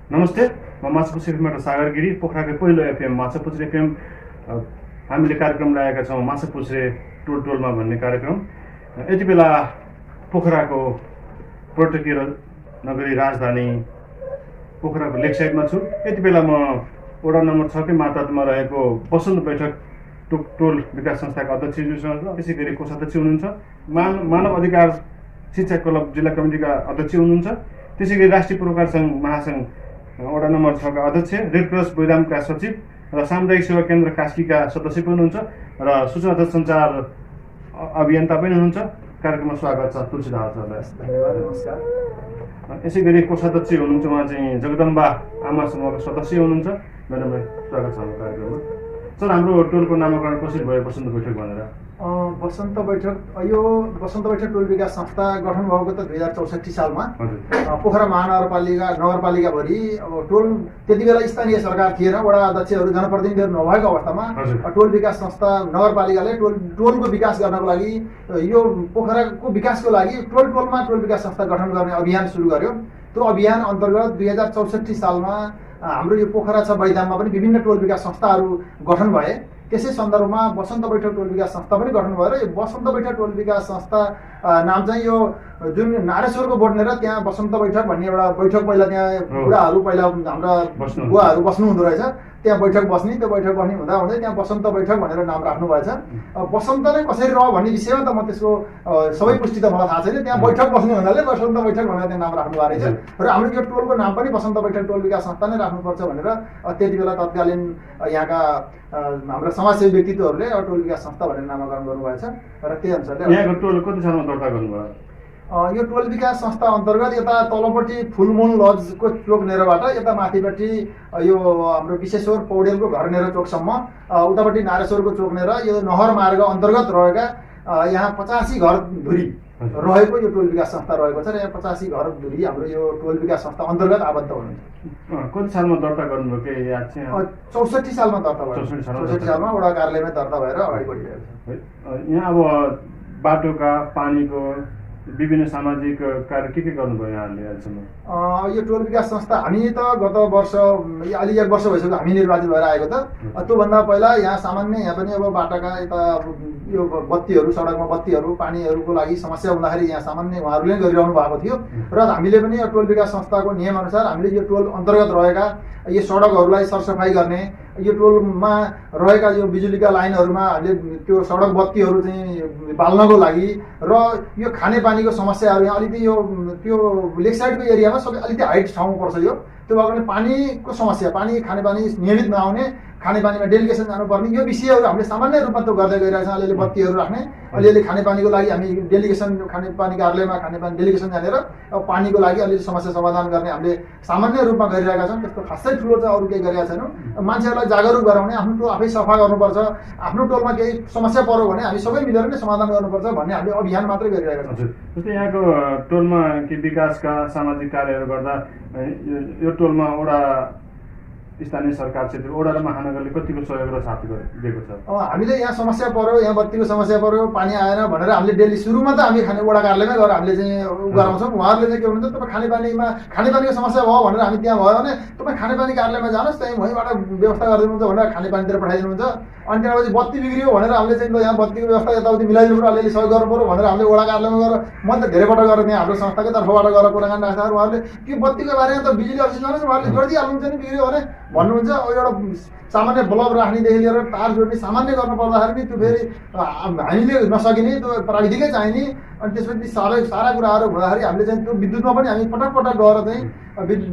नमस्ते, म माछापुच्छ्रे एफएमबाट सागर गिरी, पोखराकै पहिलो एफएम माछापुच्छ्रे एफएम। हामीले कार्यक्रम ल्याएका छौँ माछापुच्छ्रे टोल टोलमा भन्ने कार्यक्रम। यति बेला पोखराको पर्यटकीय नगरी राजधानी पोखराको लेक साइडमा छु। यति बेला म वडा नम्बर 6 कै मातहतमा रहेको बसन्त बैठक टोल विकास संस्थाका अध्यक्षज्यूसँग, त्यसै गरी कोषाध्यक्ष हुनुहुन्छ, मानव अधिकार शिक्षा क्लब जिल्ला कमिटीका अध्यक्ष हुनुहुन्छ, त्यसै गरी राष्ट्रिय पुरस्कार सङ्घ महासङ्घ वडा नम्बर 6 का अध्यक्ष, रेड क्रस बोइदामका सचिव र सामुदायिक सेवा केन्द्र कास्कीका सदस्य पनि हुनुहुन्छ र सूचना तथा सञ्चार अभियन्ता पनि हुनुहुन्छ। कार्यक्रममा स्वागत छ तुलसीदास सरलाई। धन्यवाद, नमस्कार। यसै गरी कोषाध्यक्ष हुनुहुन्छ, उहाँ चाहिँ जगदम्बा आमा समूहका सदस्य हुनुहुन्छ। म्याडमलाई स्वागत छ कार्यक्रममा। सर, हाम्रो टोलको नामाकरण कसरी भयो बसन्त बैठक भनेर? बसन्त बैठक, यो बसन्त बैठक टोल विकास संस्था गठन भएको त 2064 सालमा पोखरा नगरपालिकाभरि अब टोल त्यति बेला स्थानीय सरकार थिएन, वडा अध्यक्षहरू जनप्रतिनिधिहरू नभएको अवस्थामा टोल विकास संस्था नगरपालिकाले टोलको विकास गर्नको लागि, यो पोखराको विकासको लागि टोलमा टोल विकास संस्था गठन गर्ने अभियान सुरु गर्यो। त्यो अभियान अन्तर्गत 2064 सालमा हाम्रो यो पोखरा छ बैदाममा पनि विभिन्न टोल विकास संस्थाहरू गठन भए। त्यसै सन्दर्भमा बसन्त बैठक टोल विकास संस्था पनि गठन भएर यो बसन्त बैठक टोल विकास संस्था नाम चाहिँ यो जुन नारेश्वरको बढ्नेर त्यहाँ बसन्त बैठक भन्ने एउटा बैठक पहिला त्यहाँ बुढाहरू पहिला हाम्रा बुवाहरू बस्नु हुँदो रहेछ, त्यहाँ बैठक बस्ने, त्यो बैठक बस्ने हुँदा हुँदै त्यहाँ बसन्त बैठक भनेर नाम राख्नु भएछ। बसन्त नै कसरी रह्यो भन्ने विषयमा त म त्यसको सबै पुष्टि त मलाई थाहा छैन। त्यहाँ बैठक बस्ने हुनाले बसन्त बैठक भनेर त्यहाँ नाम राख्नु भएको रहेछ र हाम्रो यो टोलको नाम पनि बसन्त बैठक टोल विकास संस्था नै राख्नुपर्छ भनेर त्यति बेला तत्कालीन यहाँका हाम्रा समाजसेवी व्यक्तित्वहरूले टोल विकास संस्था भनेर नामाकरण गर्नुभएछ र त्यही अनुसारले यहाँको टोल कति सालमा दर्ता गर्नुभयो? यो टोल विकास संस्था अन्तर्गत यता तलपट्टि फुलमुन लजको चोक नेरबाट यता माथिपट्टि यो हाम्रो विश्वेश्वर पौडेलको घर नेर चोकसम्म, उतापट्टि नारेश्वरको चोक नेर यो नहर मार्ग अन्तर्गत रहेका यहाँ 85 घर धुरी रहेको यो टोल विकास संस्था रहेको छ र यहाँ 85 घर धुरी हाम्रो यो टोल विकास संस्था अन्तर्गत आबद्ध हुनुहुन्छ। कति सालमा दर्ता गर्नुभयो के याद छ? 64 सालमा दर्ता भयो। 64 सालमा वडा कार्यालयमा दर्ता भएर अगाडि बढिरहेको छ। यहाँ अब बाटोका, पानीको, विभिन्न सामाजिक कार्य के गर्नुभयो यहाँले अहिलेसम्म? यो टोल विकास संस्था हामी त गत वर्ष अलि 1 वर्ष भइसक्यो हामी निर्वाचित भएर आएको त। त्योभन्दा पहिला यहाँ सामान्य यहाँ पनि अब बाटाका यता यो बत्तीहरू, सडकमा बत्तीहरू, पानीहरूको लागि समस्या हुँदाखेरि यहाँ सामान्य उहाँहरूले गरिरहनु भएको थियो र हामीले पनि यो टोल विकास संस्थाको नियमअनुसार हामीले यो टोल अन्तर्गत रहेका यो सडकहरूलाई सरसफाइ गर्ने, यो टोलमा रहेका यो बिजुलीका लाइनहरूमा हामीले त्यो सडक बत्तीहरू चाहिँ बाल्नको लागि र यो खानेपानीको समस्याहरू यहाँ अलिकति यो त्यो लेक साइडको एरियामा सबै अलिकति हाइट ठाउँ पर्छ यो, त्यो भएको कारणले पानीको समस्या, खानेपानी नियमित नआउने, खानेपानीमा डेलिगेसन जानुपर्ने, यो विषयहरू हामीले सामान्य रूपमा त्यो गर्दै गइरहेको छ। अलिअलि बत्तीहरू राख्ने, अलिअलि खानेपानीको लागि हामी डेलिगेसन खानेपानी कार्यालयमा खानेपानी डेलिगेसन जानेर पानीको लागि अलिअलि समस्या समाधान गर्ने हामीले सामान्य रूपमा गरिरहेका छौँ। त्यस्तो खासै ठुलो चाहिँ अरू केही गरेका छैनौँ। मान्छेहरूलाई जागरुक गराउने, आफ्नो टोल आफै सफा गर्नुपर्छ, आफ्नो टोलमा केही समस्या पर्यो भने हामी सबै मिलेर नै समाधान गर्नुपर्छ भन्ने हामीले अभियान मात्रै गरिरहेका छौँ। जस्तै यहाँको टोलमा के विकासका सामाजिक कार्यहरू गर्दा यो टोलमा वडा स्थानीय सरकार क्षेत्र वडा र महानगरले कतिको सहयोग र साथ दिएको छ? हामीले यहाँ समस्या पर्यो, यहाँ बत्तीको समस्या पर्यो, पानी आएन भनेर हामीले डेली सुरुमा त हामी वडा कार्यालयमै गएर हामीले चाहिँ गराउँछौँ। उहाँहरूले चाहिँ के भन्नुहुन्छ, तपाईँ खानेपानीको समस्या भयो भनेर हामी त्यहाँ भयो भने तपाईँ खानेपानी कार्यालयमा जानुहोस्, त्यहीँ वहीँबाट व्यवस्था गरिदिनुहुन्छ भनेर खानेपानीतिर पठाइदिनुहुन्छ। अनि त्यहाँपछि बत्ती बिग्रियो भनेर हामीले चाहिँ यहाँ बत्तीको व्यवस्था यताउति मिलाइदिनु पऱ्यो, अलिअलि सहयोग गर्नु पऱ्यो भनेर हामीले वडा कार्यालयमा गएर म त धेरैपल्ट गरेर त्यहाँ हाम्रो संस्थाकै तर्फबाट गएर कुराकानी राख्दाखेरि उहाँहरूले त्यो बत्तीको बारेमा त बिजुली अफिस जानुहोस्, उहाँहरूले गरिदिइहाल्नुहुन्छ नि बिग्रियो भने भन्नुहुन्छ। एउटा सामान्य बल्ब राख्नेदेखि लिएर तार जोड्ने सामान्य गर्नु पर्दाखेरि नि त्यो फेरि हामीले नसकिने, त्यो प्राविधिकै चाहिने। अनि त्यसपछि सारा कुराहरू हुँदाखेरि हामीले चाहिँ त्यो विद्युतमा पनि हामी पटक गएर चाहिँ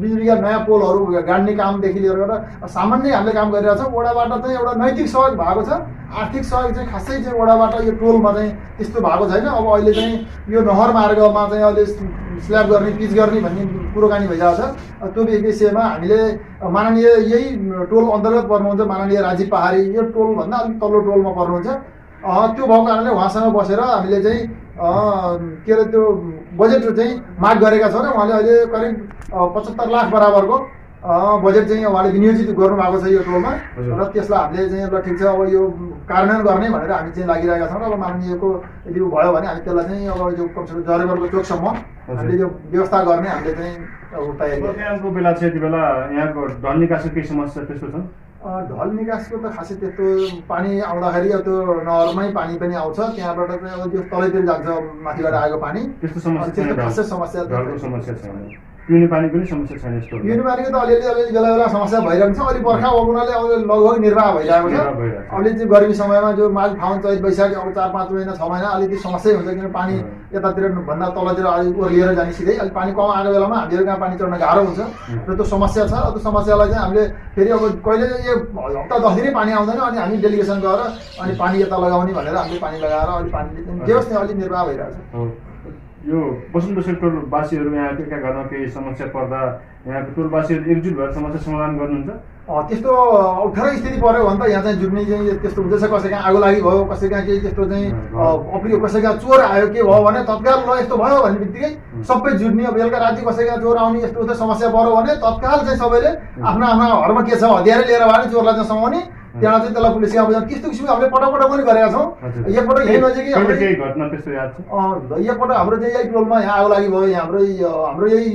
बिजुलीका नयाँ पोलहरू गाड्ने कामदेखि लिएर सामान्य हामीले काम गरिरहेको छौँ। वडाबाट चाहिँ एउटा नैतिक सहयोग भएको छ, आर्थिक सहयोग चाहिँ खासै चाहिँ वडाबाट यो टोलमा चाहिँ त्यस्तो भएको छैन। अब अहिले चाहिँ यो नहर मार्गमा चाहिँ अहिले स्ल्याब गर्ने, पिच गर्ने भन्ने कुरोकानी भइरहेको छ। त्यो विषयमा हामीले माननीय यही टोल अन्तर्गत पर्नुहुन्छ माननीय राजीव पहाडी, यो टोलभन्दा अलिक तल्लो टोलमा पर्नुहुन्छ। त्यो भएको कारणले उहाँसँग बसेर हामीले चाहिँ के अरे त्यो बजेट चाहिँ माग गरेका छौँ र उहाँले अहिले करिब 75 लाख बराबरको बजेट चाहिँ उहाँले विनियोजित गर्नुभएको छ यो टोलमा हजुर। र त्यसलाई हामीले चाहिँ ल ठिक छ अब यो कार्यान्वयन गर्ने भनेर हामी चाहिँ लागिरहेका छौँ र अब माननीयको यदि भयो भने हामी त्यसलाई चाहिँ अब यो कमसेकम जरेबरको चोकसम्म हामीले यो व्यवस्था गर्ने हामीले चाहिँ अब तयारी अब यहाँको बेला चाहिँ यति बेला यहाँको ढल निकासको केही समस्या त्यस्तो छ ढल निकासको त खासै त्यस्तो पानी आउँदाखेरि अब त्यो नहरमै पानी पनि आउँछ त्यहाँबाट चाहिँ अब त्यो तलैतिर जान्छ माथिबाट आएको पानी त्यस्तो समस्या त्यस्तो छैन खासै समस्या त ढलको समस्या छैन पिउने पानी पनि समस्या छैन यस्तो पिउने पानीको त अलिअलि बेला बेला समस्या भइरहेको छ अलि बर्खा हुनाले अब लगभग निर्वाह भइरहेको छ निर्वाह भइरहेको छ। अहिले चाहिँ गर्मी समयमा जो माघ फागुन चैत वैशाख अब 4-5 महिना 6 महिना अलिकति समस्या हुन्छ किन पानी यतातिर भन्दा तलतिर अलिक ओर्लिएर जाने सिधै अलिक पानी कम आएको बेलामा हामीहरू कहाँ पानी चढ्न गाह्रो हुन्छ र त्यो समस्या छ त्यो समस्यालाई चाहिँ हामीले फेरि अब कहिले यो हप्ता 10 दिनै पानी आउँदैन अनि हामी डेलिगेसन गरेर अनि पानी यता लगाउने भनेर हामीले पानी लगाएर अलि पानीले जे होस् त्यहाँ अलिक निर्वाह भइरहेको छ हो। यो वसन्त टोलवासीहरू यहाँका घरमा केही समस्या पर्दा यहाँको टोलवासीहरू एकजुट भएर समस्या समाधान गर्नुहुन्छ त्यस्तो अप्ठ्यारो स्थिति पर्यो भने त यहाँ चाहिँ जुट्ने चाहिँ त्यस्तो हुँदैछ कसै कहाँ आगो लागि भयो कसै कहाँ केही त्यस्तो चाहिँ अप्रिय कसै कहाँ चोर आयो के भयो भने तत्काल ल यस्तो भयो भन्ने बित्तिकै सबै जुट्ने अब बेलुका राति कसै कहाँ चोर आउने यस्तो उस्तो समस्या पर्यो भने तत्काल चाहिँ सबैले आफ्नो आफ्नो घरमा के छ हतियारै लिएर भयो भने चोरलाई चाहिँ समाउने त्यहाँ चाहिँ त्यसलाई पुलिसले अब त्यस्तो किसिमको हामीले पटक पनि गरेका छौँ एकपल्ट यही नजिकै कहिले केही घटना त्यस्तो याद छ एकपल्ट हाम्रो चाहिँ यही टोलमा यहाँ आगो लागि भयो यहाँ हाम्रो यही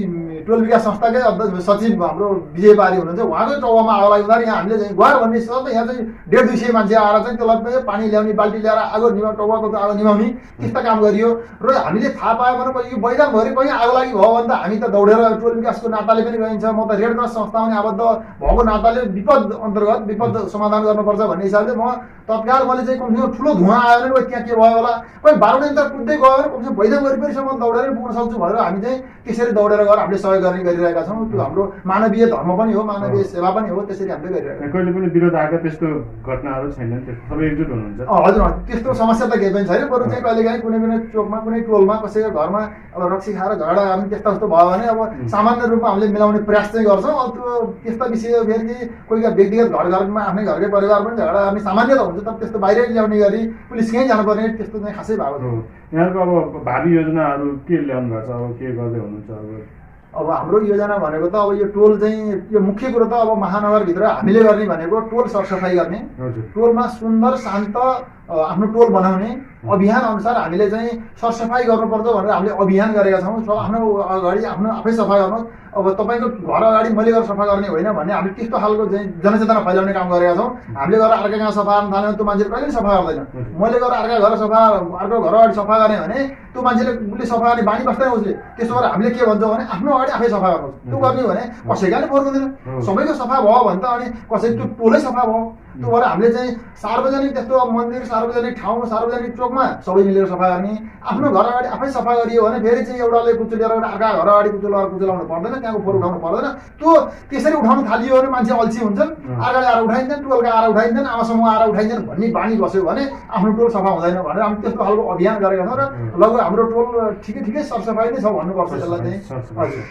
टोल विकास संस्थाकै सचिव हाम्रो विजय पारी हुनुहुन्छ उहाँकै टाउमा आगो लागि हुँदा यहाँ हामीले चाहिँ गुहार भन्ने यहाँ चाहिँ 150-200 मान्छे आएर चाहिँ त्यसलाई पानी ल्याउने बाल्टी ल्याएर आगो टाउको आगो निभाउने त्यस्ता काम गरियो र हामीले थाहा पायो भने यो बैदामभरि कहीँ आगो लागि भयो भने त हामी त दौडेर टोल विकासको नाताले पनि गइन्छ म त रेड क्रस संस्थामा आबद्ध भएको नाताले विपद अन्तर्गत विपद समाधान गर्नुपर्छ भन्ने हिसाबले म तत्काल मैले चाहिँ कमसेकम ठुलो धुवा आयो भने त्यहाँ के भयो होला कोही 12 दिन त कुद्दै गयो भने कमसेकम बैदाम वरिपरिसम्म दौडेर पुग्न सक्छु भनेर हामी चाहिँ त्यसरी दौडेर गएर हामीले सहयोग गर्ने गरिरहेका छौँ त्यो हाम्रो मानवीय धर्म पनि हो मानवीय सेवा पनि हो त्यसरी हामीले गरिरहेका छौँ कहिले पनि विरोध आएका त्यस्तो घटनाहरू छैनन् त्यस्तो सबै एकजुट हुनुहुन्छ हजुर त्यस्तो समस्या त केही पनि छैन बरु चाहिँ कहिलेकाहीँ कुनै कुनै चोकमा कुनै टोलमा कसैको घरमा अब रक्सी खाएर झगडा गर्ने त्यस्तो जस्तो भयो भने अब सामान्य रूपमा हामीले मिलाउने प्रयास चाहिँ गर्छौँ अब त्यो त्यस्ता विषय फेरि कोहीका व्यक्तिगत घरमा आफ्नै घरकै परिवार पनि झगडा गर्ने सामान्य त हुन्छ तर त्यस्तो बाहिरै ल्याउने गरी पुलिस कहीँ जानुपर्ने त्यस्तो चाहिँ खासै भएको छ यहाँको अब भावी योजनाहरू के ल्याउनु भएको छ अब के गर्दै हुनुहुन्छ अब हाम्रो योजना भनेको त अब यो टोल चाहिँ यो मुख्य कुरो त अब महानगरभित्र हामीले गर्ने भनेको टोल सरसफाइ गर्ने टोलमा सुन्दर शान्त आफ्नो टोल बनाउने अभियान अनुसार हामीले चाहिँ सरसफाइ गर्नुपर्छ भनेर हामीले अभियान गरेका छौँ आफ्नो अगाडि आफ्नो आफै सफा गर्नु अब तपाईँको घर अगाडि मैले गरेर सफा गर्ने होइन भन्ने हामीले त्यस्तो खालको चाहिँ जनचेतना फैलाउने काम गरेका छौँ हामीले गरेर अर्का गाउँ सफा गर्न थाल्यो त्यो मान्छेले कहिले सफा गर्दैन मैले गरेर अर्का घर सफा अर्को घर अगाडि सफा गर्ने भने त्यो मान्छेले उसले सफा गर्ने बानी बस्दैन उसले त्यसो भएर हामीले के भन्छौँ भने आफ्नो अगाडि आफै सफा गर्नु त्यो गर्ने भने कसैकाले पर्दैन सबैको सफा भयो भने त अनि कसै त्यो टोलै सफा भयो त्यो भएर हामीले चाहिँ सार्वजनिक त्यस्तो मन्दिर सार्वजनिक ठाउँ सार्वजनिक चोकमा सबै मिलेर सफा गर्ने आफ्नो घर अगाडि आफै सफा गरियो भने फेरि चाहिँ एउटाले कुचुलेर अर्का घर अगाडि कुचुलाउनु पर्दैन त्यहाँको फोहोर उठाउनु पर्दैन त्यो त्यसरी उठाउनु थालियो भने मान्छे अल्छी हुन्छन् अर्काले आएर उठाइन्छन् टोलका आएर उठाइन्छन् आमा समूह आएर उठाइन्छन् भन्ने बानी बस्यो भने आफ्नो टोल सफा हुँदैन भनेर हामी त्यस्तो खालको अभियान गरेका छौँ र लगभग हाम्रो टोल ठिकै सरसफाइ नै छ भन्नुपर्छ त्यसलाई चाहिँ हजुर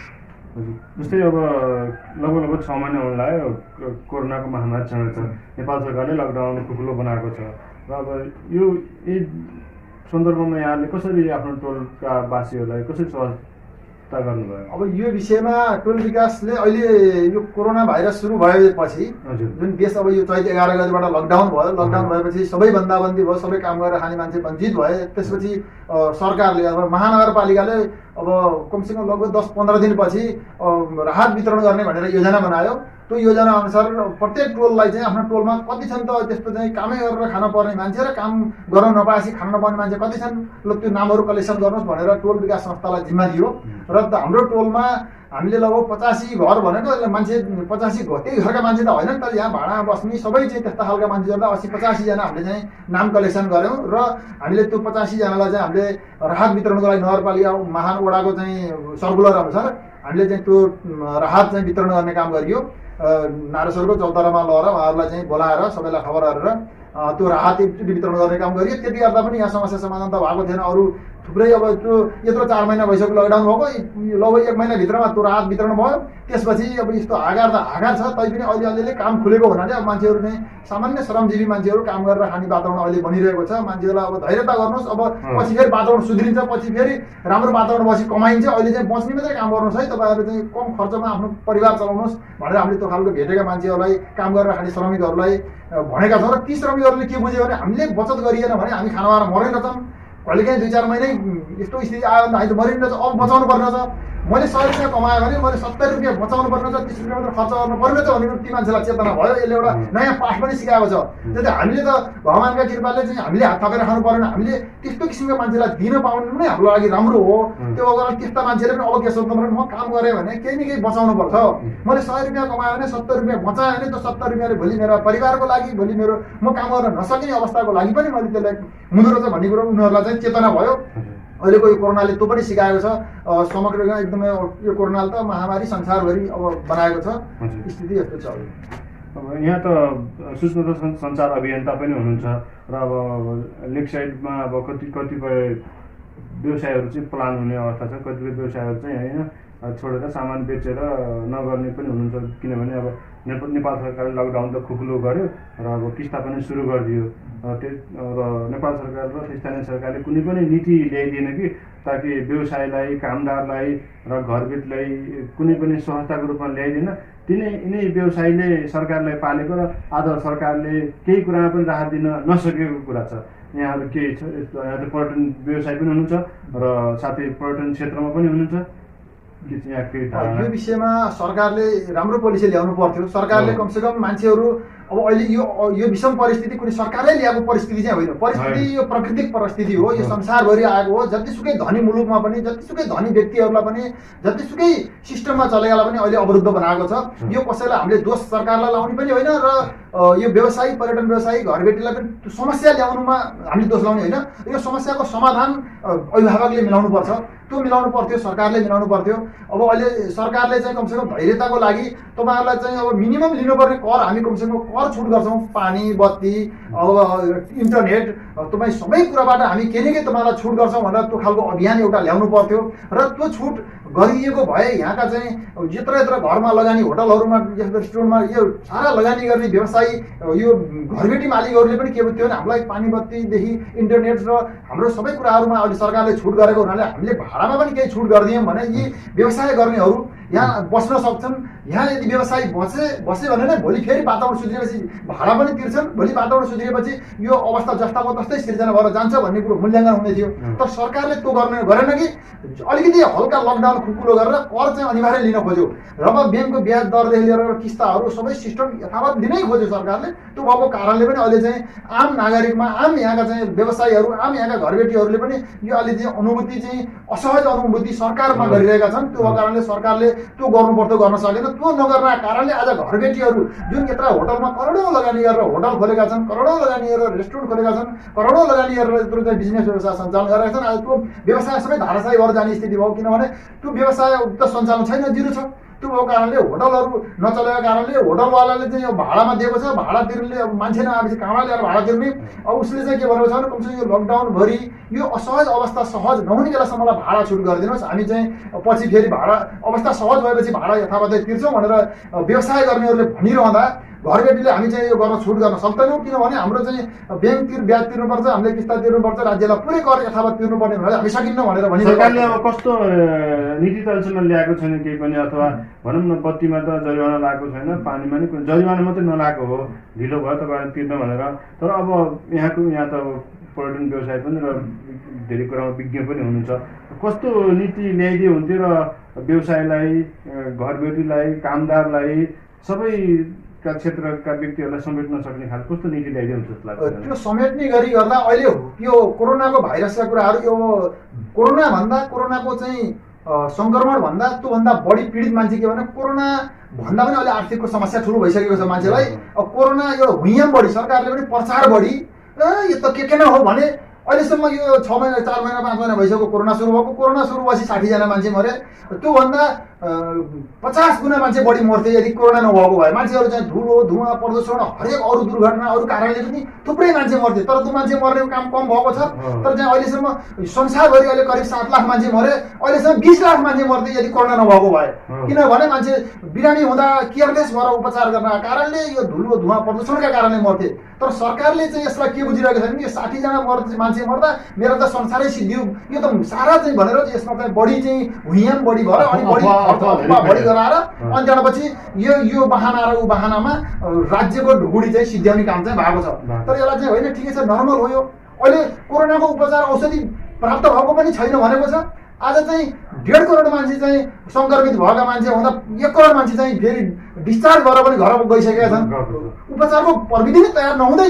जस्तै अब लगभग 6 महिना हुन लाग्यो कोरोनाको महामारी चल्छ नेपाल सरकारले लकडाउन खुकुलो बनाएको छ र अब यो सन्दर्भमा यहाँले कसरी आफ्नो टोलका वासीहरूलाई कसरी सहजता गर्नुभयो अब यो विषयमा टोल विकासले अहिले यो कोरोना भाइरस सुरु भएपछि जुन देश अब यो चैत 11 गतिबाट लकडाउन भयो लकडाउन भएपछि सबै बन्दाबन्दी भयो सबै काम गरेर खाने मान्छे वञ्चित भए त्यसपछि सरकारले अब महानगरपालिकाले अब कमसेकम लगभग 10-15 दिनपछि राहत वितरण गर्ने भनेर योजना बनायो त्यो योजना अनुसार प्रत्येक टोललाई चाहिँ आफ्नो टोलमा कति छन् त त्यस्तो चाहिँ कामै गरेर खान पर्ने मान्छे र काम गर्न नपाएपछि खान नपाउने मान्छे कति छन् ल त्यो नामहरू कलेक्सन गर्नुहोस् भनेर टोल विकास संस्थालाई जिम्मा दियो र हाम्रो टोलमा हामीले लगभग 85 घर भनेको मान्छे 85 त्यही घरका मान्छे त होइन तर यहाँ भाडा बस्ने सबै चाहिँ त्यस्ता खालका मान्छे गर्दा 80-85 जना हामीले चाहिँ नाम कलेक्सन गऱ्यौँ र हामीले त्यो 85 जनालाई चाहिँ हामीले राहत वितरणको लागि नगरपालिका महानवडाको चाहिँ सर्कुलर अनुसार हामीले चाहिँ त्यो राहत चाहिँ वितरण गर्ने काम गरियो नारेश्वरको चौतारामा लगेर उहाँहरूलाई चाहिँ बोलाएर सबैलाई खबर गरेर त्यो राहत वितरण गर्ने काम गरियो त्यति गर्दा पनि यहाँ समस्या समाधान त भएको थिएन अरू थुप्रै अब त्यो यत्रो 4 महिना भइसक्यो लकडाउन भएको, लगभग 1 महिनाभित्रमा त्यो राहत वितरण भयो। त्यसपछि अब यस्तो आगार त आगार छ, तैपनि अलिअलि काम खुलेको हुनाले अब मान्छेहरू चाहिँ सामान्य श्रमजीवी मान्छेहरू काम गरेर खाने वातावरण अहिले बनिरहेको छ। मान्छेहरूलाई अब धैर्यता गर्नुहोस्, अब पछि फेरि वातावरण सुध्रिन्छ, पछि फेरि राम्रो वातावरण बसी कमाइन्छ। अहिले चाहिँ बस्ने मात्रै काम गर्नुहोस् है, तपाईँहरू चाहिँ कम खर्चमा आफ्नो परिवार चलाउनुहोस् भनेर हामीले त्यो खालको भेटेका मान्छेहरूलाई, काम गरेर खाने श्रमिकहरूलाई भनेका छौँ। र ती श्रमिकहरूले के बुझ्यो भने हामीले बचत गरिएन भने हामी खानाबाट मरेनछौँ। कहिलेकाहीँ 2-4 महिनै यस्तो स्थिति आयो भने हामी त मरिन्छ, अब बचाउनु पर्ने छ। मैले 100 रुपियाँ कमाएँ भने मैले 70 रुपियाँ बचाउनु पर्ने छ, 30 रुपियाँ मात्र खर्च गर्नु पर्ने छ भनेर ती मान्छेलाई चेतना भयो। यसले एउटा नयाँ पाठ पनि सिकाएको छ। त्यही हामीले त भगवान्का कृपाले चाहिँ हामीले हात थपेर खानु परेन, हामीले त्यस्तो किसिमको मान्छेलाई दिन पाउनु नै हाम्रो लागि राम्रो हो। त्यो कारण त्यस्ता मान्छेले पनि अब के सोच्नु पर्यो, म काम गरेँ भने केही न केही बचाउनु पर्छ। मैले 100 रुपियाँ कमाएँ भने 70 रुपियाँ बचाएँ भने त्यो 70 रुपियाँले भोलि मेरो परिवारको लागि, भोलि मेरो म काम गर्न नसक्ने अवस्थाको लागि पनि मैले त्यसलाई हुँदो रहेछ भन्ने कुरो उनीहरूलाई चाहिँ चेतना भयो। अहिलेको यो कोरोनाले त्यो पनि सिकाएको छ। समग्र एकदमै यो कोरोनाले त महामारी संसारभरि अब बनाएको छ। स्थिति यस्तो छ। अब यहाँ त सूचना तथा सञ्चार अभियन्ता पनि हुनुहुन्छ र अब लेक साइडमा अब कतिपय व्यवसायहरू चाहिँ प्लान हुने अवस्था छ। कतिपय व्यवसायहरू चाहिँ होइन छोडेर सामान बेचेर नगर्ने पनि हुनुहुन्छ, किनभने अब नेपाल सरकारले लकडाउन त खुकुलो गर्यो र अब किस्ता पनि सुरु गरिदियो। र नेपाल सरकार र स्थानीय सरकारले कुनै पनि नीति ल्याइदिएन कि ताकि व्यवसायलाई, कामदारलाई र घरबेटलाई कुनै पनि सहजताको रूपमा ल्याइदिएन। यिनै व्यवसायले सरकारलाई पालेको र आज सरकारले केही कुरामा पनि राहत दिन नसकेको कुरा छ। यहाँहरू केही छ, यहाँ त पर्यटन व्यवसाय पनि हुनुहुन्छ र साथै पर्यटन क्षेत्रमा पनि हुनुहुन्छ। यो विषयमा सरकारले राम्रो पोलिसी ल्याउनु पर्थ्यो। सरकारले कमसेकम मान्छेहरू अब अहिले यो विषम परिस्थिति कुनै सरकारले ल्याएको परिस्थिति चाहिँ होइन। परिस्थिति यो प्राकृतिक परिस्थिति हो, यो संसारभरि आएको हो। जतिसुकै धनी मुलुकमा पनि, जतिसुकै धनी व्यक्तिहरूलाई पनि, जतिसुकै सिस्टममा चलेकालाई पनि अहिले अवरुद्ध बनाएको छ। यो कसैलाई हामीले दोष सरकारलाई लाउने पनि होइन र यो व्यवसायी, पर्यटन व्यवसायी, घरबेटीलाई पनि समस्या ल्याउनुमा हामीले दोष लाउने होइन। यो समस्याको समाधान अभिभावकले मिलाउनु पर्छ, त्यो मिलाउनु पर्थ्यो, सरकारले मिलाउनु पर्थ्यो। अब अहिले सरकारले चाहिँ कमसेकम धैर्यताको लागि तपाईँहरूलाई चाहिँ अब मिनिमम लिनुपर्ने कर हामी कमसेकम कर छुट गर्छौँ। पानी, बत्ती, अब इन्टरनेट, तपाईँ सबै कुराबाट हामी के न के तपाईँलाई छुट गर्छौँ भनेर त्यो खालको अभियान एउटा ल्याउनु पर्थ्यो। र त्यो छुट गरिएको भए यहाँका चाहिँ यत्र घरमा लगानी, होटलहरूमा, रेस्टुरेन्टमा यो सारा लगानी गर्ने व्यवसायी, यो घरबेटी मालिकहरूले पनि के थियो भने हामीलाई पानी, बत्तीदेखि इन्टरनेट र हाम्रो सबै कुराहरूमा अहिले सरकारले छुट गरेको हुनाले हामीले भाडामा पनि केही छुट गरिदियौँ भने यी व्यवसाय गर्नेहरू यहाँ बस्न सक्छन्। यहाँ यदि व्यवसाय बसे भने नै भोलि फेरि वातावरण सुध्रिएपछि भाडा पनि तिर्छन्। भोलि वातावरण सुध्रिएपछि यो अवस्था जस्ताको तस्तै सिर्जना भएर जान्छ भन्ने कुरो मूल्याङ्कन हुने थियो। तर सरकारले त्यो गरेन कि अलिकति हल्का लकडाउन खुकुलो गरेर कर चाहिँ अनिवार्य लिन खोज्यो। र ब्याङ्कको ब्याज दरदेखि लिएर किस्ताहरू सबै सिस्टम यथावत दिनै खोज्यो सरकारले। त्यो भएको कारणले पनि अहिले चाहिँ आम नागरिकमा, आम यहाँका चाहिँ व्यवसायीहरू, आम यहाँका घरबेटीहरूले पनि यो अहिले चाहिँ अनुभूति चाहिँ असहज अनुभूति सरकारमा गरिरहेका छन्। त्यो कारणले सरकारले त्यो गर्नुपर्थ्यो, गर्न सकेन। त्यो नगर्नका कारणले आज घरबेटीहरू जुन यत्र होटलमा करोडौँ लगानी गरेर होटल खोलेका छन्, करोडौँ लगानी गरेर रेस्टुरेन्ट खोलेका छन्, करोडौँ लगानी गरेर यत्रो चाहिँ बिजनेस व्यवसाय सञ्चालन गरेका छन्। आज त्यो व्यवसाय सबै धाराशायी भएर जाने स्थिति भयो, किनभने त्यो व्यवसाय उक्त सञ्चालन छैन, जिरो छ। त्यो भएको कारणले होटलहरू नचलेको कारणले होटलवालाले चाहिँ यो भाडामा दिएको छ, भाडा तिर्ने अब मान्छे नआएपछि कहाँबाट ल्याएर भाडा तिर्ने। अब उसले चाहिँ के भनेको छ भने कमसेकम यो लकडाउनभरि यो असहज अवस्था सहज नहुने बेलासम्मलाई भाडा छुट गरिदिनुहोस्, हामी चाहिँ पछि फेरि भाडा अवस्था सहज भएपछि भाडा यथावतै तिर्छौँ भनेर व्यवसाय गर्नेहरूले भनिरहँदा घरबेटीले हामी चाहिँ यो गर्न छुट गर्न सक्दैनौँ। किनभने हाम्रो चाहिँ ब्याङ्क ब्याज तिर्नुपर्छ, हामीले किस्ता तिर्नुपर्छ, राज्यलाई पुरै कर यथावत तिर्नुपर्ने हुनाले हामी सकिन्न भनेर भनिरहेको। सरकारले अब कस्तो नीति तलसम्म ल्याएको छैन केही पनि, अथवा भनौँ न बत्तीमा त जरिवाना लगाएको छैन, पानीमा नि जरिवाना मात्रै नलाएको हो, ढिलो भयो तपाईँले तिर्न भनेर। तर अब यहाँ त पर्यटन व्यवसाय पनि र धेरै कुरामा विज्ञ पनि हुनुहुन्छ, कस्तो नीति ल्याइदिए हुन्थ्यो र व्यवसायलाई, घरबेटीलाई, कामदारलाई, सबै क्षेत्रका व्यक्तिहरूलाई समेट्न सक्ने खालको कस्तो नीति ल्याइदिए हुन्छ जस्तो लाग्छ? त्यो समेट्ने गरी गर्दा अहिले यो कोरोनाको भाइरसका कुराहरू, यो कोरोनाको चाहिँ सङ्क्रमण भन्दा त्योभन्दा बढी पीडित मान्छे के भने कोरोना भन्दा पनि अहिले आर्थिकको समस्या ठुलो भइसकेको छ मान्छेलाई। अब कोरोना यो हुइयाम बढी, सरकारले पनि प्रचार बढी, यो त के न हो भने अहिलेसम्म यो 6 महिना, 4 महिना, 5 महिना भइसक्यो कोरोना सुरु भएको। कोरोना सुरु भएपछि 60 जना मान्छे मरे। त्योभन्दा 50 गुणा मान्छे बढी मर्थे यदि कोरोना नभएको भए। मान्छेहरू चाहिँ धुलो धुवा प्रदूषण हरेक अरू दुर्घटना अरू कारणले पनि थुप्रै मान्छे मर्थे, तर त्यो मान्छे मर्ने काम कम भएको छ। तर चाहिँ अहिलेसम्म संसारभरि अहिले करिब 7 लाख मान्छे मरे, अहिलेसम्म 20 लाख मान्छे मर्थे यदि कोरोना नभएको भए। किनभने मान्छे बिरामी हुँदा केयरलेस भएर उपचार गर्नका कारणले यो धुलो धुवा प्रदूषणका कारणले मर्थे। तर सरकारले चाहिँ यसलाई के बुझिरहेको छ भने यो 60 जना मान्छे मर्दा मेरो त संसारै सिद्धियो, यो त सारा चाहिँ भनेर यसमा चाहिँ बढी चाहिँ हुइयाम बढी भएर अनि बढी बढी गराएर अनि त्यहाँपछि यो बहाना र ऊ बहानामा राज्यको ढुकुडी चाहिँ सिद्ध्याउने काम चाहिँ भएको छ। तर यसलाई चाहिँ होइन ठिकै छ, नर्मल हो यो। अहिले कोरोनाको उपचार औषधि प्राप्त भएको पनि छैन भनेको छ। आज चाहिँ 1.5 करोड मान्छे चाहिँ सङ्क्रमित भएका मान्छे हुँदा 1 करोड मान्छे चाहिँ फेरि डिस्चार्ज भएर पनि घर गइसकेका छन्। उपचारको प्रविधि नै तयार नहुँदै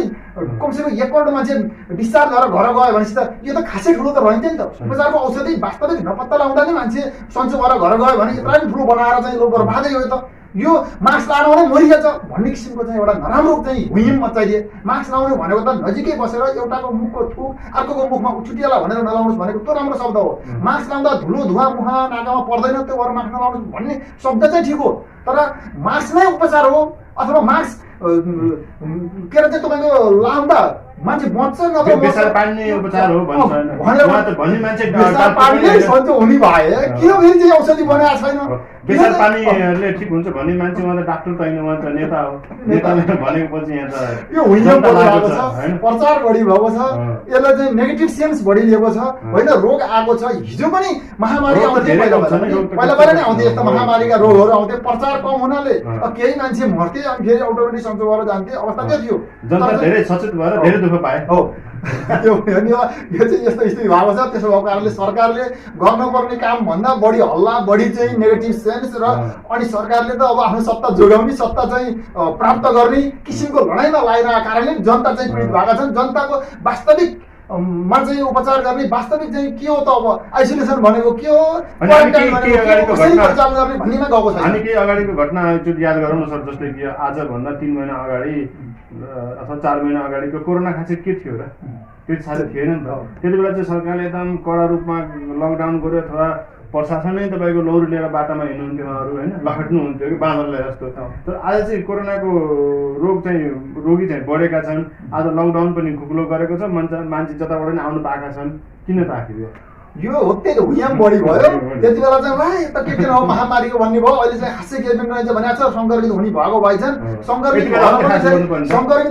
कमसेकम 1 करोड मान्छे डिस्चार्ज भएर घर गयो भनेपछि त यो त खासै ठुलो त रहन्थ्यो नि त। उपचारको औषधि वास्तविक नपत्ता लगाउँदा नै मान्छे सन्चो भएर घर गयो भने यत्रो पनि ठुलो बनाएर चाहिँ लो बर्बादै हो त। यो मास्क लाउनु नै मरिएछ भन्ने किसिमको चाहिँ एउटा नराम्रो चाहिँ हुइम मचाइदिए। मास्क लाउनु भनेको त नजिकै बसेर एउटाको मुखको थुक अर्कोको मुखमा छुटिएला भनेर नलाउनुहोस् भनेको त्यो राम्रो शब्द हो। मास्क लाउँदा धुलो धुवा मुखमा नाकामा पर्दैन त्यो भएर मास्क नलाउनुहोस् भन्ने शब्द चाहिँ ठिक हो, तर मास्क नै उपचार हो। अथवा मास्क के अरे चाहिँ तपाईँको लाउँदा मान्छे बच्छ नत्र बेसार पाल्ने उपचार हो भन्ने मान्छे बेसार पाल्ने सन्चो हुने भए किन फेरि चाहिँ औषधि बनाएको छैन? बेसार पानीले ठिक हुन्छ भन्ने मान्छे उहाँ त डाक्टर त होइन, उहाँ त नेता हो। नेताले भनेको पछि यहाँ त यो हुइम बढी भएको छ, प्रचार बढी भएको छ, यसलाई चाहिँ नेगेटिभ सेन्स बढी लिएको छ। होइन रोग आएको छ, हिजो पनि महामारी आउँथे, पहिला नै आउँथे यस्तो महामारीका रोगहरू आउँथे। प्रचार कम हुनाले केही मान्छे मर्थे अनि फेरि अटोमेटिक सन्चो भएर जान्थे, अवस्था त्यो थियो। जनता धेरै सचेत भएर धेरै दुःख पाए हो। यो चाहिँ यस्तो स्थिति भएको छ। त्यसो भएको कारणले सरकारले गर्नुपर्ने काम भन्दा बढी हल्ला बढी चाहिँ नेगेटिभ सेन्स र अनि सरकारले त अब आफ्नो सत्ता जोगाउने सत्ता चाहिँ प्राप्त गर्ने किसिमको लडाइँमा लागिरहेको कारणले जनता चाहिँ पीडित भएका छन्। जनताको वास्तविक मा चाहिँ उपचार गर्ने वास्तविक चाहिँ के हो त? अब आइसोलेसन भनेको के हो, क्वारेन्टाइन भनेको के हो, कसरी उपचार गर्ने भन्नेमा गएको छैन। हामी केही अगाडिको घटना एकचोटि याद गरौँ न सर। जस्तै कि आजभन्दा 3 महिना अगाडि अथवा 4 महिना अगाडिको कोरोना खासै के थियो र? केही थाहा थिएन नि त। त्यति बेला चाहिँ सरकारले एकदम कडा रूपमा लकडाउन गर्यो अथवा प्रशासनै तपाईँको लौरो लिएर बाटामा हिँड्नुहुन्थ्यो उहाँहरू, होइन लखट्नुहुन्थ्यो कि बाँदरलाई जस्तो। तर आज चाहिँ कोरोनाको रोगी चाहिँ बढेका छन्। आज लकडाउन पनि खुकुलो गरेको छ, मान्छे जताबाट पनि आउनु पाएका छन्। किन त आखिर यो हो त्यही त हुइयाम बढी भयो। त्यति बेला चाहिँ वा यता के किन हो महामारीको भन्ने भयो। अहिले चाहिँ खासै केही पनि रहेछ भने सङ्क्रमित हुने भएको भए छन्। सङ्क्रमित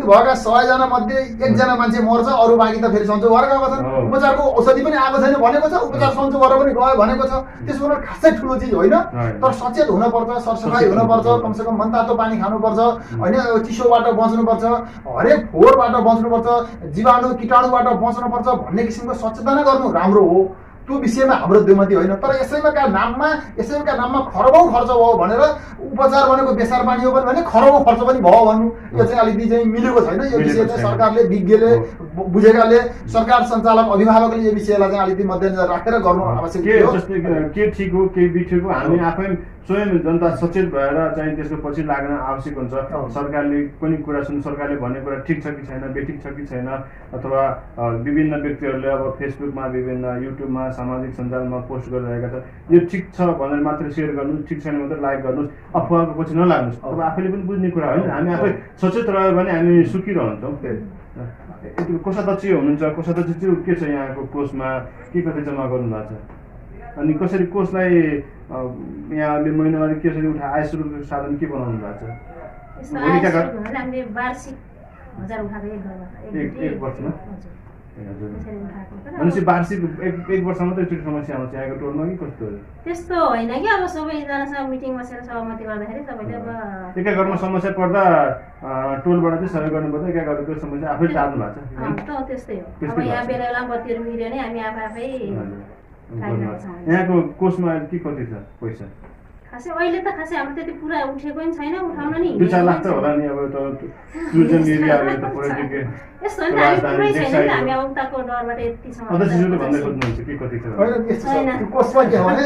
भएका 100 जना मध्ये 1 जना मान्छे मर्छ, अरू बाँकी त फेरि सन्चो भएर गएको छन्। उपचारको औषधि पनि आएको छैन भनेको छ, उपचार सन्चो भएर पनि गयो भनेको छ। त्यसो भने खासै ठुलो चिज होइन। तर सचेत हुनुपर्छ, सरसफाइ हुनुपर्छ, कमसेकम मनतातो पानी खानुपर्छ, होइन चिसोबाट बच्नुपर्छ, हरेक फोहोरबाट बच्नुपर्छ, जीवाणु किटाणुबाट बच्नुपर्छ भन्ने किसिमको सचेतना गर्नु राम्रो हो। त्यो विषयमा हाम्रो दुमति होइन। तर यसैका नाममा खरबौँ खर्च भयो भनेर उपचार भनेको बेसार पानी हो भने खरबौँ खर्च पनि भयो भन्नु यो चाहिँ अलिकति चाहिँ मिलेको छैन। यो विषय चाहिँ सरकारले विज्ञले बुझेकाले सरकार सञ्चालक अभिभावकले यो विषयलाई चाहिँ अलिकति मध्यनजर राखेर गर्नु आवश्यक हो। के ठिक हो के बिठिक हो हामी आफै स्वयं जनता सचेत भएर चाहिँ त्यसको पछि लाग्न आवश्यक हुन्छ। सरकारले पनि कुरा सुन्नु, सरकारले भन्ने कुरा ठिक छ कि छैन, बेठिक छ कि छैन, अथवा विभिन्न व्यक्तिहरूले अब फेसबुकमा विभिन्न युट्युबमा सामाजिक सञ्जालमा पोस्ट गरिरहेका छ। यो ठिक छ भनेर मात्र सेयर गर्नुहोस्, ठिक छैन मात्र लाइक गर्नुहोस्, अफवाहको पछि नलाग्नुहोस्। अब आफैले पनि बुझ्ने कुरा होइन। हामी आफै सचेत रह्यो भने हामी सुखिरहन्छौँ। कोषाध्यक्ष हुनुहुन्छ, कोषाध्यक्ष चाहिँ के छ यहाँको कोषमा के कति जम्मा गर्नुभएको छ अनि कसरी कोषलाई यहाँहरूले महिनावारी कसरी आय स्रोत साधन के बनाउनु भएको छ? एक वर्षमा भनेपछि वार्षिक एक वर्षमा त एकचोटि समस्या आउँछ यहाँको टोलमा कि कस्तो हो? त्यस्तो होइन कि अब सबैजनासँग मिटिङ बसेर सहमति गर्दाखेरि सबैले अब एका घरमा समस्या पर्दा टोलबाट चाहिँ सहयोग गर्नुपर्छ, एका घरको समस्या आफै टार्नु भएको छ। त्यस्तै हो। अब यहाँ बेला बेला बत्तीहरू बिग्रियो भने हामी आफै यहाँको कोषमा के कति छ पैसा? खासै अहिले त खासै हाम्रो त्यति पुरा उठेको नि छैन, उठाउन नि 2-4 लाख त होला नि। अब त टुरिज्म एरियाले त पर्यटक यस्तो नि हामी पुरै छैन नि, हामी अब उताको डरबाट यतिसम्म अध्यक्षज्यूले भन्दै खोज्नुहुन्छ के कति छ? कोषमा के हो भने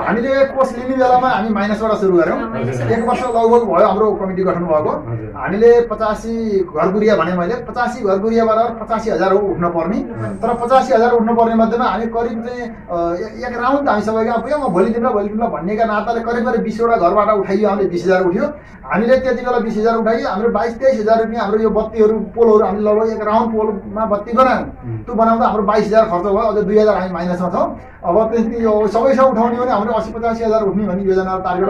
हामीले कोष लिने बेलामा हामी माइनसबाट सुरु गऱ्यौँ। 1 वर्ष लगभग भयो हाम्रो कमिटी गठन भएको। हामीले 85 घरगुरिया भने मैले 85 घरगुरियाबाट 85,000 उठ्न पर्ने। तर 85,000 उठ्न पर्ने मध्येमा हामी करिब चाहिँ एक राउन्ड हामी सबैका पुग्यौँ। भोलि दिन भन्नेका नाताले करिब करिब 20वटा घरबाट उठाइयो हामीले 20,000 उठ्यो हामीले त्यति बेला 20,000 उठाइयो हाम्रो 22-23,000 रुपियाँ हाम्रो यो बत्तीहरू पोलहरू हामीले लगभग एक राउन्ड पोलमा बत्ती बनायौँ त्यो बनाउँदा हाम्रो 22,000 खर्च भयो अझ 2,000 हामी माइनसमा छौँ अब त्यति यो सबै उठाउने भने हाम्रो 80-85,000 उठ्ने भन्ने योजना टार्गेट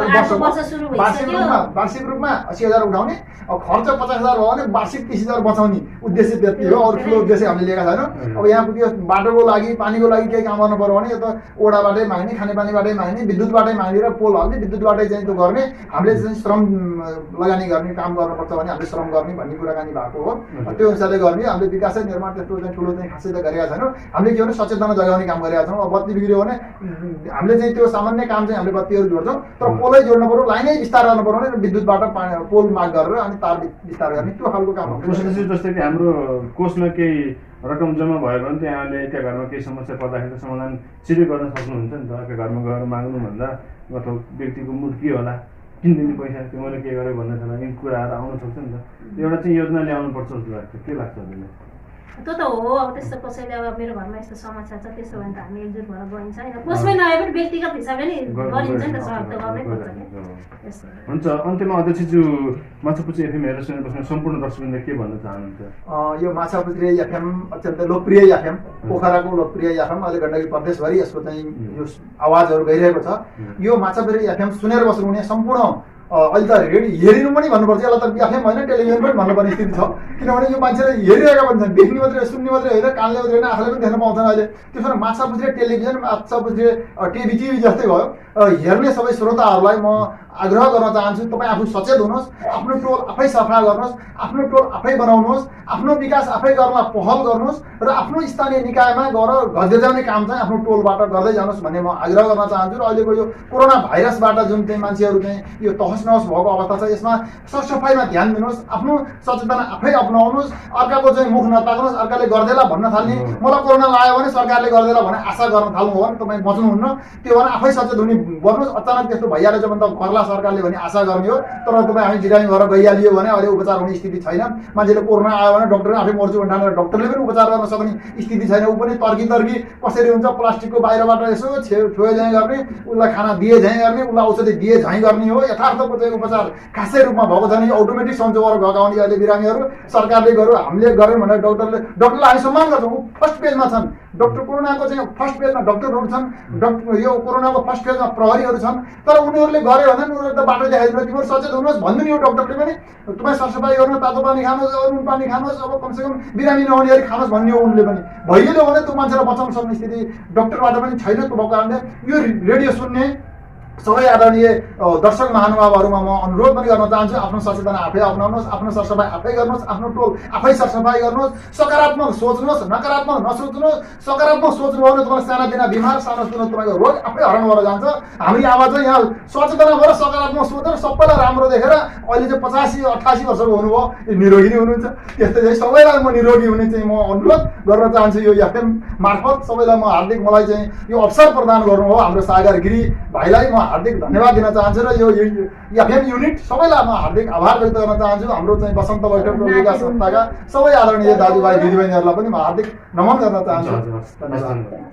वार्षिक रूपमा 80,000 उठाउने अब खर्च 50,000 भयो भने वार्षिक 30,000 बचाउने उद्देश्य त्यति हो अरू ठुलो उद्देश्य हामीले लिएका छैनौँ अब यहाँ पुग्यो बाटोको लागि पानीको लागि केही काम गर्नु पर्यो भने यो त ओडाबाटै माग्ने खानेपानीबाटै माग्ने विद्युतबाटै मागेर पोल हाल्ने विद्युतबाटै चाहिँ त्यो गर्ने हामीले चाहिँ श्रम लगानी गर्ने काम गर्नुपर्छ भने हामीले श्रम गर्ने भन्ने कुराकानी भएको हो त्यो अनुसारले गर्ने हामीले विकासै निर्माण त्यस्तो चाहिँ ठुलो चाहिँ खासै त गरेका छैनौँ हामीले के भने सचेतना जगाउने काम गरेका छौँ अब बत्ती बिग्रियो भने हामीले चाहिँ त्यो सामान्य काम चाहिँ हामीले बत्तीहरू जोड्छौँ तर पोलै जोड्नु पर्यो लाइनै विस्तार गर्नु पर्यो भने विद्युतबाट पोल माग गरेर अनि तार विस्तार गर्ने त्यो खालको काम हो जस्तै कि हाम्रो कोषमा केही रकम जम्मा भयो भने त्यहाँले त्यो घरमा केही समस्या पर्दाखेरि त समाधान छिटै गर्न सक्नुहुन्छ नि त अर्को घरमा गएर माग्नुभन्दा अथवा व्यक्तिको मुड के होला किन दिने पैसा त्यो मैले के गरेँ भन्ने छैन यी कुराहरू आउन सक्छ नि त एउटा चाहिँ योजना ल्याउनुपर्छ जस्तो लाग्छ के लाग्छ तपाईँलाई त्यो त हो अब त्यस्तो कसैले अब मेरो घरमा यस्तो समस्या छ त्यसो भने त हामी एकजुट भएर गइन्छ होइन कोसमै नआए पनि व्यक्तिगत हिसाबले नि गरिन्छ नि त सहयोग त गर्नै पर्छ नि हुन्छ अन्त्यमा अध्यक्षज्यू माछापुच्छ्रे एफएम हेरेर सुनेर बस्ने सम्पूर्ण दर्शकवृन्दले के भन्न चाहनुहुन्छ यो माछापुच्छ्रे एफएम अत्यन्त लोकप्रिय एफएम पोखराको लोकप्रिय एफएम अहिले गण्डकी प्रदेशभरि यसको चाहिँ यो आवाजहरू गइरहेको छ यो माछापुच्छ्रे एफएम सुनेर बस्नुहुने सम्पूर्ण अहिले त हेरिनु पनि भन्नुपर्छ यसलाई त एफएम होइन टेलिभिजन पनि भन्नुपर्ने स्थिति छ किनभने यो मान्छेले हेरिरहेका पनि छन् देख्ने मात्रै सुन्ने मात्रै होइन कानले मात्रै होइन आँखाले पनि देख्न पाउँछन् अहिले त्यसो भने माछापुच्छ्रे टेलिभिजन माछापुच्छ्रे टिभी जस्तै भयो हेर्ने सबै श्रोताहरूलाई म आग्रह गर्न चाहन्छु तपाईँ आफू सचेत हुनुहोस् आफ्नो टोल आफै सफा गर्नुहोस् आफ्नो टोल आफै बनाउनुहोस् आफ्नो विकास आफै गर्न पहल गर्नुहोस् र आफ्नो स्थानीय निकायमा गएर गज्जाउने काम चाहिँ आफ्नो टोलबाट गर्दै जानुहोस् भन्ने म आग्रह गर्न चाहन्छु र अहिलेको यो कोरोना भाइरसबाट जुन चाहिँ मान्छेहरू चाहिँ यो तहस नहस भएको अवस्था छ यसमा सरसफाइमा ध्यान दिनुहोस् आफ्नो सचेतना आफै अपनाउनुहोस् अर्काको चाहिँ मुख नताक्नुहोस् अर्काले गर्देला भन्न थाल्ने मलाई कोरोना लाग्यो भने सरकारले गर्देला भने आशा गर्न थाल्नु हो भने तपाईँ बच्नुहुन्न त्यो भने आफै सचेत हुने गर्नुहोस् अचानक त्यस्तो भइहालेछ भने त गर्ला सरकारले भने आशा गर्ने हो तर तपाईँ हामी बिरामी भएर गइहालियो भने अहिले उपचार हुने स्थिति छैन मान्छेले कोरोना आयो भने डक्टर आफै मर्छु भने ठानेर डक्टरले पनि उपचार गर्न सक्ने स्थिति छैन ऊ पनि तर्की कसरी हुन्छ प्लास्टिकको बाहिरबाट यसो छोए झैँ गर्ने उसलाई खाना दिए झैँ गर्ने उसलाई औषधि दिए झैँ गर्ने हो यथार्थको चाहिँ उपचार खासै रूपमा भएको छ नि अटोमेटिक सन्चोबाट गएका हुने अहिले बिरामीहरू सरकारले गर्यो हामीले गऱ्यौँ भनेर डक्टरलाई हामी सम्मान गर्छौँ फर्स्ट पेजमा छन् डक्टर कोरोनाको चाहिँ फर्स्ट पेजमा डक्टरहरू छन् यो कोरोनाको फर्स्ट पेजमा प्रहरीहरू छन् तर उनीहरूले गर्यो भने उनीहरू त बाटो देखाइदिनु तिमीहरू सचेत हुनुहोस् भन्नु नि यो डक्टरले पनि तपाईँ सरसफाइ गर्नु तातो पानी खानुहोस् नुन पानी खानुहोस् अब कमसेकम बिरामी नहुने गरी खानुहोस् भन्ने हो उनले पनि भइहाल्यो भने त्यो मान्छेलाई बचाउन सक्ने स्थिति डक्टरबाट पनि छैन त्यो भएको कारणले यो रेडियो सुन्ने सबै आदरणीय दर्शक महानुभावहरूमा म अनुरोध पनि गर्न चाहन्छु आफ्नो सचेतना आफै अपनाउनुहोस् आफ्नो सरसफाइ आफै गर्नुहोस् आफ्नो टोल आफै सरसफाइ गर्नुहोस् सकारात्मक सोच्नुहोस् नकारात्मक नसोच्नुहोस् सकारात्मक सोच्नुभयो भने तपाईँलाई सानातिना बिमार सानोतिनो तपाईँको रोग आफै हरण भएर जान्छ हामी आवाज चाहिँ यहाँ सचेतना भएर सकारात्मक सोचेर सबैलाई राम्रो देखेर अहिले चाहिँ 85-88 वर्षको हुनुभयो निरोगी नै हुनुहुन्छ त्यस्तै चाहिँ सबैलाई म निरोगी हुने चाहिँ म अनुरोध गर्न चाहन्छु यो एफएम मार्फत सबैलाई म हार्दिक मलाई चाहिँ यो अवसर प्रदान गर्नुभयो हाम्रो सागर गिरी भाइलाई म हार्दिक धन्यवाद दिन चाहन्छु र यो एफएम युनिट सबैलाई म हार्दिक आभार व्यक्त गर्न चाहन्छु हाम्रो चाहिँ बसन्त बैठक र विकास संस्थाका सबै आदरणीय दाजुभाइ दिदीबहिनीहरूलाई पनि म हार्दिक नमन गर्न चाहन्छु धन्यवाद।